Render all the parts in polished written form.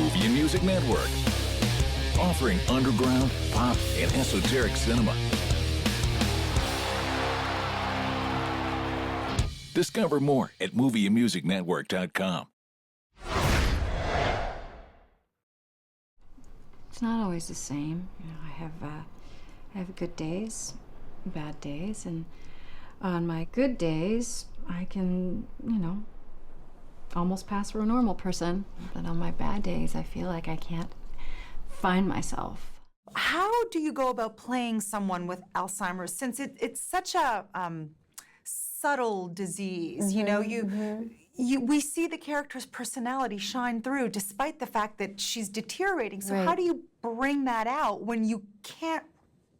Movie and Music Network, offering underground, pop, and esoteric cinema. Discover more at movieandmusicnetwork.com. It's not always the same. I have good days, bad days, and on my good days, I can, almost pass for a normal person. But on my bad days, I feel like I can't find myself. How do you go about playing someone with Alzheimer's, since it's such a subtle disease? We see the character's personality shine through despite the fact that she's deteriorating. So how do you bring that out when you can't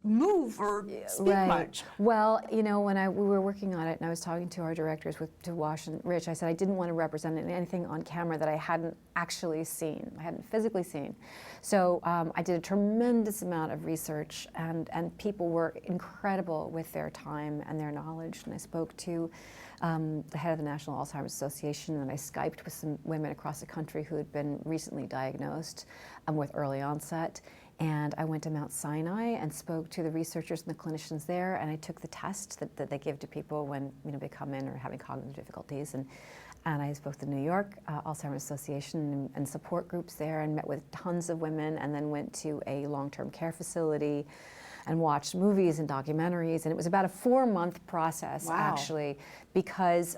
move or speak much? Well, when we were working on it and I was talking to our directors, to Wash and Rich, I said I didn't want to represent anything on camera that I hadn't actually seen, I hadn't physically seen. So I did a tremendous amount of research, and people were incredible with their time and their knowledge. And I spoke to the head of the National Alzheimer's Association, and I Skyped with some women across the country who had been recently diagnosed with early onset. And I went to Mount Sinai and spoke to the researchers and the clinicians there, and I took the test that they give to people when they come in or having cognitive difficulties. And I spoke to the New York Alzheimer's Association and support groups there, and met with tons of women, and then went to a long-term care facility and watched movies and documentaries. And it was about a 4-month process, actually, because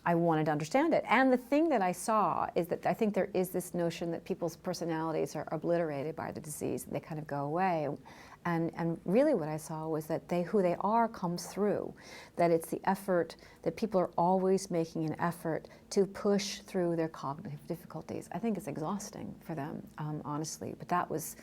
I wanted to understand it. And the thing that I saw is that I think there is this notion that people's personalities are obliterated by the disease, and they kind of go away. And really what I saw was that who they are comes through, that it's the effort, that people are always making an effort to push through their cognitive difficulties. I think it's exhausting for them, honestly, but that was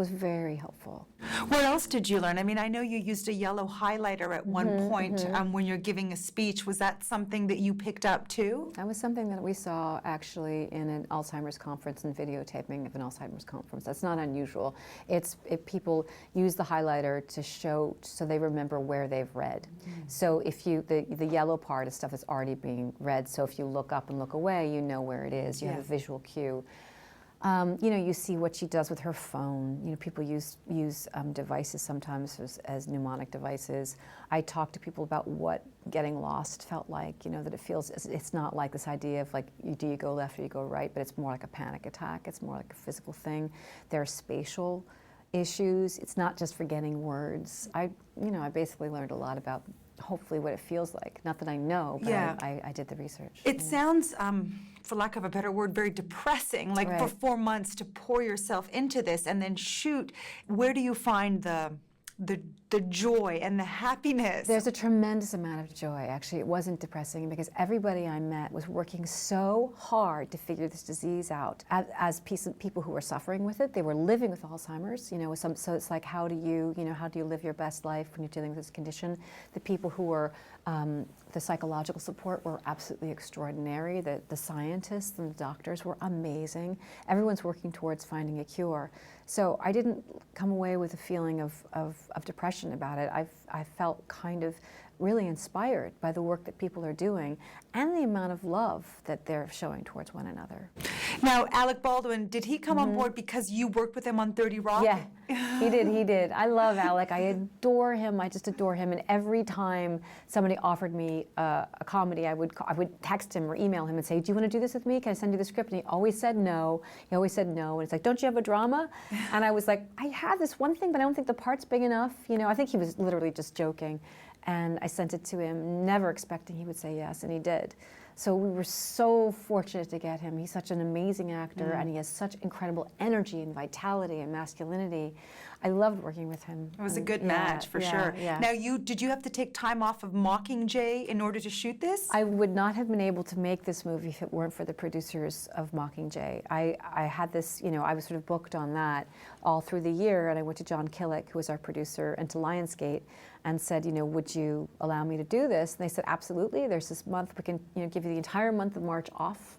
very helpful. What else did you learn? I mean, I know you used a yellow highlighter at one point when you're giving a speech. Was that something that you picked up too? That was something that we saw actually in an Alzheimer's conference and videotaping of an Alzheimer's conference. That's not unusual. If people use the highlighter to show, so they remember where they've read. So if the yellow part is stuff that's already being read, so if you look up and look away, you know where it is. You have a visual cue. You see what she does with her phone. People use devices sometimes as mnemonic devices. I talk to people about what getting lost felt like, that it feels, it's not like this idea of like, do you go left or you go right, but it's more like a panic attack. It's more like a physical thing. There are spatial issues. It's not just forgetting words. I basically learned a lot about hopefully what it feels like. Not that I know, but I did the research. It sounds, for lack of a better word, very depressing, like for 4 months to pour yourself into this and then shoot. Where do you find the joy and the happiness? There's a tremendous amount of joy, actually. It wasn't depressing because everybody I met was working so hard to figure this disease out. As people who were suffering with it, they were living with Alzheimer's, so it's like, how do you live your best life when you're dealing with this condition? The people who were, the psychological support were absolutely extraordinary. The scientists and the doctors were amazing. Everyone's working towards finding a cure. So I didn't come away with a feeling of depression about it. I felt kind of really inspired by the work that people are doing and the amount of love that they're showing towards one another. Now, Alec Baldwin, did he come on board because you worked with him on 30 Rock? Yeah, he did. I love Alec. I adore him. I just adore him. And every time somebody offered me a comedy, I would text him or email him and say, do you want to do this with me? Can I send you the script? And he always said no. And it's like, don't you have a drama? And I was like, I have this one thing, but I don't think the part's big enough. I think he was literally just joking. And I sent it to him, never expecting he would say yes, and he did. So we were so fortunate to get him. He's such an amazing actor, and he has such incredible energy and vitality and masculinity. I loved working with him. It was a good match, for sure. Yeah. Now, did you have to take time off of Mockingjay in order to shoot this? I would not have been able to make this movie if it weren't for the producers of Mockingjay. I had this, I was sort of booked on that all through the year, and I went to John Killick, who was our producer, and to Lionsgate, and said, would you allow me to do this? And they said, absolutely. There's this month, we can give you the entire month of March off.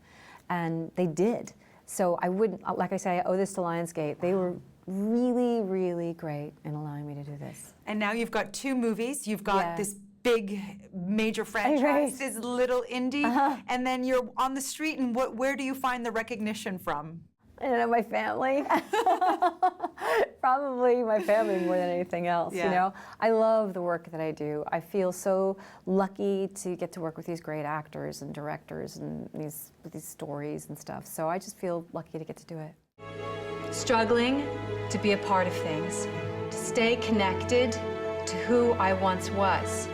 And they did. So I wouldn't, like I say, I owe this to Lionsgate. They were really, really great in allowing me to do this. And now you've got 2 movies. You've got this big major franchise, this little indie, and then you're on the street, and where do you find the recognition from? I don't know, my family. Probably my family more than anything else, you know? I love the work that I do. I feel so lucky to get to work with these great actors and directors and these stories and stuff. So I just feel lucky to get to do it. Struggling to be a part of things, to stay connected to who I once was.